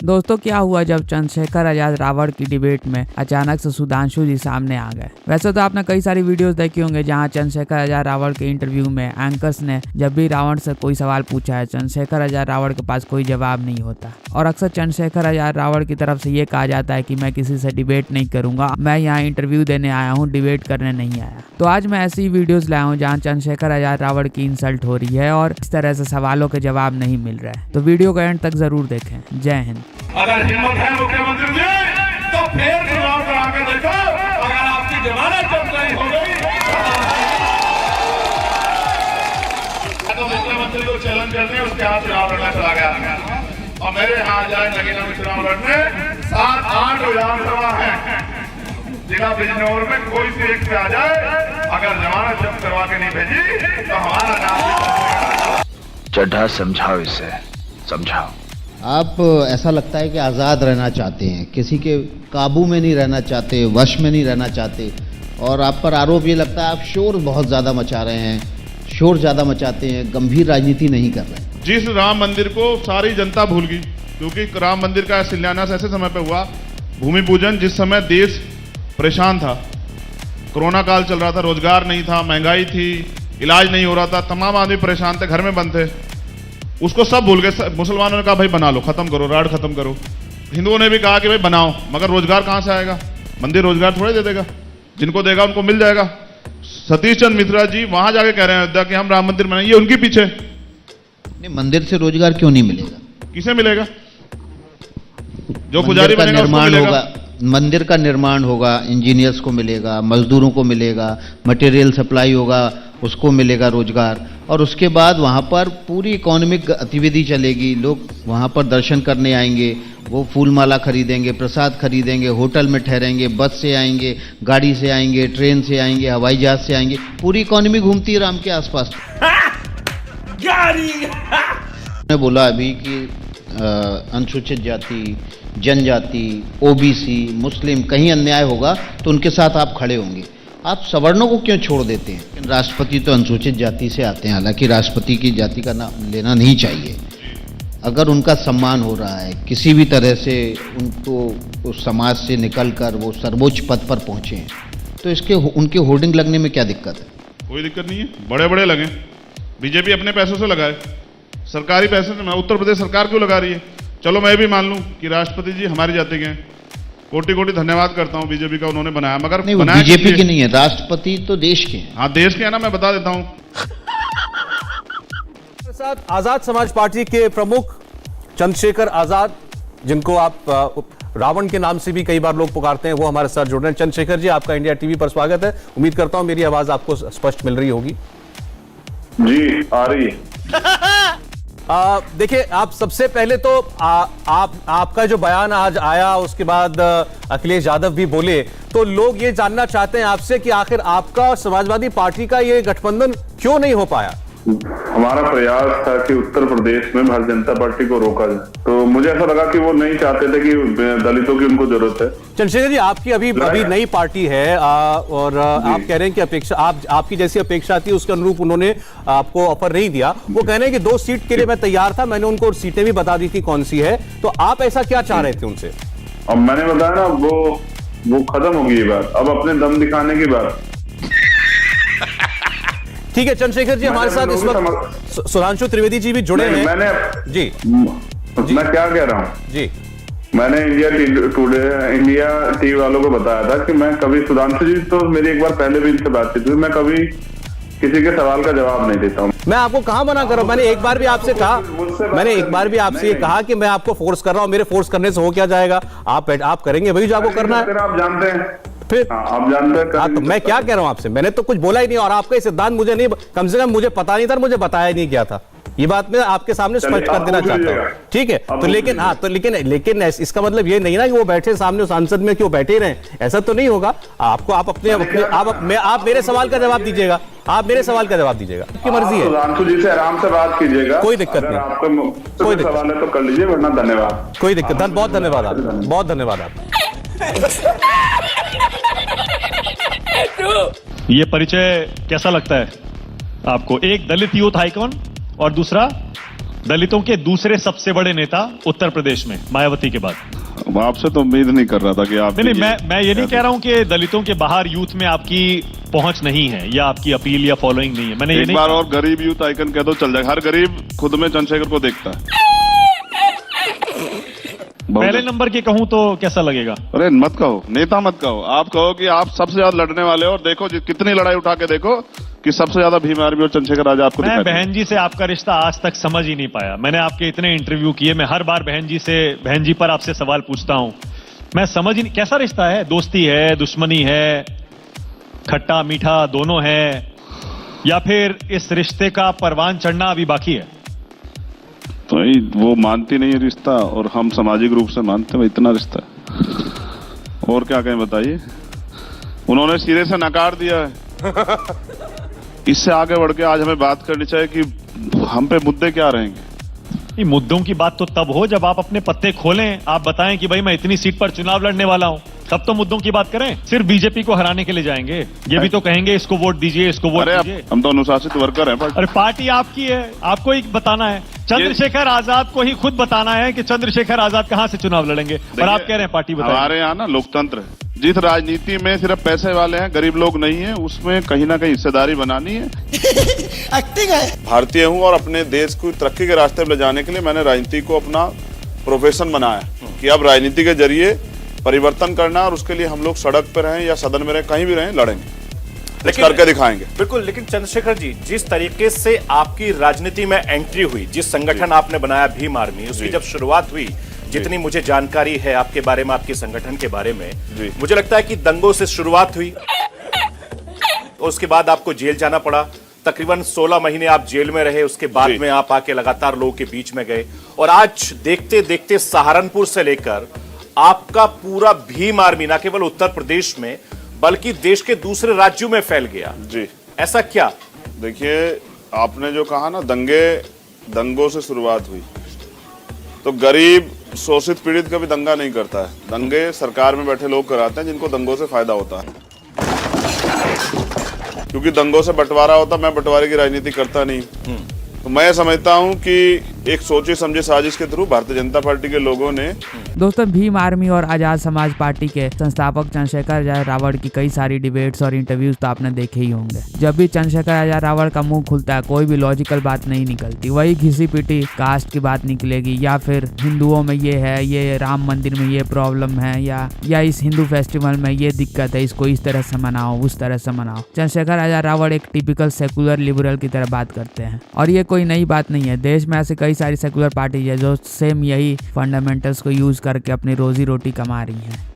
दोस्तों क्या हुआ जब चंद्रशेखर आजाद रावण की डिबेट में अचानक से सुधांशु जी सामने आ गए। वैसे तो आपने कई सारी वीडियोस देखी होंगे जहां चंद्रशेखर आजाद रावण के इंटरव्यू में एंकर्स ने जब भी रावण से कोई सवाल पूछा है चंद्रशेखर आजाद रावण के पास कोई जवाब नहीं होता और अक्सर चंद्रशेखर आजाद रावण की तरफ से ये कहा जाता है कि मैं किसी से डिबेट नहीं करूंगा, मैं यहाँ इंटरव्यू देने आया हूँ, डिबेट करने नहीं आया। तो आज मैं ऐसी वीडियोस लाया हूँ जहाँ चंद्रशेखर आजाद रावण की इंसल्ट हो रही है और इस तरह से सवालों के जवाब नहीं मिल रहे हैं। तो वीडियो को एंड तक जरूर देखें। जय हिंद। अगर हिम्मत है मुख्यमंत्री जी तो फिर चुनाव करा के देखो, अगर आपकी जमानत जब्त नहीं हो गई तो मुख्यमंत्री को चैलेंज करने उसके हाथ चुनाव लड़ना चला गया और मेरे हाथ जाए लगेगा में चुनाव लड़ने 7-8 विधानसभा है जिला बिजनौर में कोई से एक पे आ जाए, अगर जमानत जब्त करवा के नहीं भेजी तो हमारा नाम चड्ढा समझाओ, इसे समझाओ। आप ऐसा लगता है कि आज़ाद रहना चाहते हैं, किसी के काबू में नहीं रहना चाहते, वश में नहीं रहना चाहते और आप पर आरोप ये लगता है आप शोर बहुत ज़्यादा मचा रहे हैं, शोर ज़्यादा मचाते हैं, गंभीर राजनीति नहीं कर रहे हैं। जिस राम मंदिर को सारी जनता भूल गई, क्योंकि राम मंदिर का शिलान्यास ऐसे समय पे हुआ, भूमि पूजन जिस समय देश परेशान था, कोरोना काल चल रहा था, रोजगार नहीं था, महंगाई थी, इलाज नहीं हो रहा था, तमाम आदमी परेशान थे, घर में बंद थे, उसको सब भूल गए। मुसलमानों ने कहा भाई बना लो, खत्म करो, राड खत्म करो। हिंदुओं ने भी कहा कि भाई बनाओ, मगर रोजगार कहां से आएगा? मंदिर रोजगार थोड़े दे देगा, जिनको देगा उनको मिल जाएगा। सतीश चंद्र मिश्रा जी वहां जाके कह रहे हैं अयोध्या कि हम राम मंदिर बनाएंगे, उनके पीछे। नहीं, मंदिर से रोजगार क्यों नहीं मिलेगा? किसे मिलेगा? जो पुजारी बनेगा उसको मिलेगा। मंदिर का निर्माण होगा, इंजीनियर्स को मिलेगा, मजदूरों को मिलेगा, मटेरियल सप्लाई होगा, उसको मिलेगा रोजगार और उसके बाद वहाँ पर पूरी इकोनॉमिक गतिविधि चलेगी। लोग वहाँ पर दर्शन करने आएंगे, वो फूल माला खरीदेंगे, प्रसाद खरीदेंगे, होटल में ठहरेंगे, बस से आएंगे, गाड़ी से आएंगे, ट्रेन से आएंगे, हवाई जहाज से आएंगे, पूरी इकोनॉमी घूमती है राम के आसपास। मैं बोला अभी कि अनुसूचित जाति, जनजाति, ओबीसी, मुस्लिम कहीं अन्याय होगा तो उनके साथ आप खड़े होंगे। आप सवर्णों को क्यों छोड़ देते हैं? राष्ट्रपति तो अनुसूचित जाति से आते हैं, हालांकि राष्ट्रपति की जाति का नाम लेना नहीं चाहिए। अगर उनका सम्मान हो रहा है किसी भी तरह से, उनको उस समाज से निकलकर वो सर्वोच्च पद पर पहुंचे हैं, तो इसके उनके होर्डिंग लगने में क्या दिक्कत है? कोई दिक्कत नहीं है, बड़े बड़े लगे। बीजेपी अपने पैसों से लगाए, सरकारी पैसे से। उत्तर प्रदेश सरकार क्यों लगा रही है? चलो मैं भी मान लूं कि राष्ट्रपति जी हमारी जाति के हैं, कोटि कोटि धन्यवाद करता हूं बीजेपी का, उन्होंने बनाया, मगर नहीं, बनाया बीजेपी की नहीं है, राष्ट्रपति तो देश के हैं। हाँ देश के है ना, मैं बता देता हूं। साथ आजाद समाज पार्टी के प्रमुख चंद्रशेखर आजाद, जिनको आप रावण के नाम से भी कई बार लोग पुकारते हैं, वो हमारे साथ जुड़ रहे हैं। चंद्रशेखर जी, आपका इंडिया टीवी पर स्वागत है। उम्मीद करता हूं मेरी आवाज आपको स्पष्ट मिल रही होगी। जी आ रही है। देखिए, आप सबसे पहले तो आपका जो बयान आज आया उसके बाद अखिलेश यादव भी बोले, तो लोग ये जानना चाहते हैं आपसे कि आखिर आपका समाजवादी पार्टी का ये गठबंधन क्यों नहीं हो पाया? हमारा प्रयास था कि उत्तर प्रदेश में भारतीय जनता पार्टी को रोका जाए, तो मुझे ऐसा लगा कि वो नहीं चाहते थे कि दलितों की उनको जरूरत है। चंद्रशेखर जी, आपकी अभी नई पार्टी है और आप कह रहे हैं कि अपेक्षा आपकी जैसी अपेक्षा थी उसके अनुरूप उन्होंने आपको ऑफर नहीं दिया। वो कह रहे हैं कि 2 सीट के लिए मैं तैयार था, मैंने उनको सीटें भी बता दी थी कौन सी है, तो आप ऐसा क्या चाह रहे थे उनसे? अब मैंने बताया ना, वो खत्म होगी ये बात, अब अपने दम दिखाने की बात। ठीक है चंद्रशेखर जी, हमारे साथ इस वक्त सुधांशु त्रिवेदी जी भी जुड़े हैं। जी मैं क्या कह रहा हूँ जी, मैंने इंडिया टीवी वालों को बताया था कि मैं कभी, सुधांशु जी तो मेरी एक बार पहले भी इनसे बातचीत हुई, मैं कभी किसी के सवाल का जवाब नहीं देता हूँ। मैं आपको कहाँ मना कर रहा हूँ? मैंने एक बार भी आपसे कहा, मैंने एक बार भी आपसे ये कहा कि मैं आपको फोर्स कर रहा हूँ। मेरे फोर्स करने से हो क्या जाएगा? आप करेंगे वही जो आपको करना है। आप जानते हैं, फिर आप जानते हैं। तो मैं क्या कह रहा हूँ आपसे? मैंने तो कुछ बोला ही नहीं और आपका सिद्धांत मुझे नहीं, कम से कम मुझे पता नहीं था, मुझे बताया नहीं गया था। ये बात मैं आपके सामने स्पष्ट कर देना चाहता हूँ, ठीक है? तो लेकिन हाँ, तो लेकिन इसका मतलब ये नहीं ना कि वो बैठे सामने सांसद में कि वो बैठे रहे, ऐसा तो नहीं होगा। आपको आप मेरे सवाल का जवाब दीजिएगा, आप मेरे सवाल का जवाब दीजिएगा, आपकी मर्जी है। सुधांशु जी से आराम से बात कीजिएगा, कोई दिक्कत नहीं, आपका कोई सवाल है तो कर लीजिए, वरना धन्यवाद। कोई दिक्कत, बहुत धन्यवाद आप, बहुत धन्यवाद आप। ये परिचय कैसा लगता है आपको? एक दलित यूथ आइकॉन और दूसरा दलितों के दूसरे सबसे बड़े नेता उत्तर प्रदेश में मायावती के बाद। अब आपसे तो उम्मीद नहीं कर रहा था कि आप नहीं, मैं ये नहीं कह रहा हूं कि दलितों के बाहर यूथ में आपकी पहुंच नहीं है या आपकी अपील या फॉलोइंग नहीं है। मैंने ये एक नहीं बार और गरीब यूथ आइकन कह दो चल जाएगा। हर गरीब खुद में चंद्रशेखर को देखता है। पहले नंबर के कहूं तो कैसा लगेगा? अरे मत कहो, नेता मत कहो, आप कहो कि आप सबसे ज्यादा लड़ने वाले हो और देखो कितनी लड़ाई उठा के देखो कि सबसे ज्यादा भीम आर्मी और चंद्रशेखर आजाद आपको मैं बहन जी से आपका रिश्ता आज तक समझ ही नहीं पाया। मैंने आपके इतने इंटरव्यू किए, मैं हर बार बहन जी पर आपसे सवाल पूछता हूं, मैं समझ ही नहीं कैसा रिश्ता है। दोस्ती है, दुश्मनी है, खट्टा मीठा दोनों है, या फिर इस रिश्ते का परवान चढ़ना अभी बाकी है? तो वो मानती नहीं है रिश्ता और हम सामाजिक रूप से मानते हैं, इतना रिश्ता है। और क्या कहें बताइए, उन्होंने सिरे से नकार दिया है। इससे आगे बढ़ के आज हमें बात करनी चाहिए कि हम पे मुद्दे क्या रहेंगे। मुद्दों की बात तो तब हो जब आप अपने पत्ते खोलें, आप बताएं कि भाई मैं इतनी सीट पर चुनाव लड़ने वाला हूं, तब तो मुद्दों की बात करें। सिर्फ बीजेपी को हराने के लिए जाएंगे, ये भी तो कहेंगे इसको वोट दीजिए, इसको वोट दीजिए। हम तो अनुशासित वर्कर हैं। अरे पार्टी आपकी है, आपको ही बताना है। चंद्रशेखर आजाद को ही खुद बताना है कि चंद्रशेखर आजाद कहां से चुनाव लड़ेंगे, और आप कह रहे हैं पार्टी बताइए। हमारे यहाँ ना लोकतंत्र है। जिस राजनीति में सिर्फ पैसे वाले हैं, गरीब लोग नहीं है, उसमें कहीं ना कहीं हिस्सेदारी बनानी है। एक्टिंग है। भारतीय हूँ और अपने देश को तरक्की के रास्ते पर ले जाने के लिए मैंने राजनीति को अपना प्रोफेशन बनाया कि अब राजनीति के जरिए परिवर्तन करना, और उसके लिए हम लोग सड़क पर रहें या सदन में रहें, कहीं भी रहें, लड़ेंगे, लेकिन करके दिखाएंगे। बिल्कुल। लेकिन चंद्रशेखर जी, जिस तरीके से आपकी राजनीति में एंट्री हुई, जिस संगठन आपने बनाया भीम आर्मी, उसकी जब शुरुआत हुई, जितनी मुझे जानकारी है आपके बारे में, आपके संगठन के बारे में, मुझे लगता है कि दंगों से शुरुआत हुई, उसके बाद आपको जेल जाना पड़ा। तकरीबन 16 महीने आप जेल में रहे, उसके बाद में आप आके लगातार लोगों के बीच में गए, और आज देखते देखते सहारनपुर से लेकर आपका पूरा भीम आर्मी न केवल उत्तर प्रदेश में बल्कि देश के दूसरे राज्यों में फैल गया। जी, ऐसा क्या? देखिए, आपने जो कहा ना, दंगों से शुरुआत हुई, तो गरीब शोषित पीड़ित कभी दंगा नहीं करता है। दंगे सरकार में बैठे लोग कराते हैं जिनको दंगों से फायदा होता है, क्योंकि दंगों से बंटवारा होता। मैं बंटवारे की राजनीति करता नहीं। तो मैं समझता हूं कि एक सोची समझी साजिश के थ्रू भारतीय जनता पार्टी के लोगों ने। दोस्तों, भीम आर्मी और आजाद समाज पार्टी के संस्थापक चंद्रशेखर आजाद रावण की कई सारी डिबेट्स और इंटरव्यूज तो आपने देखे ही होंगे। जब भी चंद्रशेखर आजाद रावण का मुंह खुलता है, कोई भी लॉजिकल बात नहीं निकलती, वही घिसी पिटी कास्ट की बात निकलेगी, या फिर हिंदुओं में ये है, ये राम मंदिर में ये प्रॉब्लम है, या इस हिंदू फेस्टिवल में ये दिक्कत है, इसको इस तरह से मनाओ, उस तरह से मनाओ। चंद्रशेखर आजाद रावण एक टिपिकल सेकुलर लिबरल की तरह बात करते हैं, और ये कोई नई बात नहीं है। देश में ऐसे कई सारी सेकुलर पार्टी है जो सेम यही फंडामेंटल्स को यूज करके अपनी रोजी रोटी कमा रही हैं।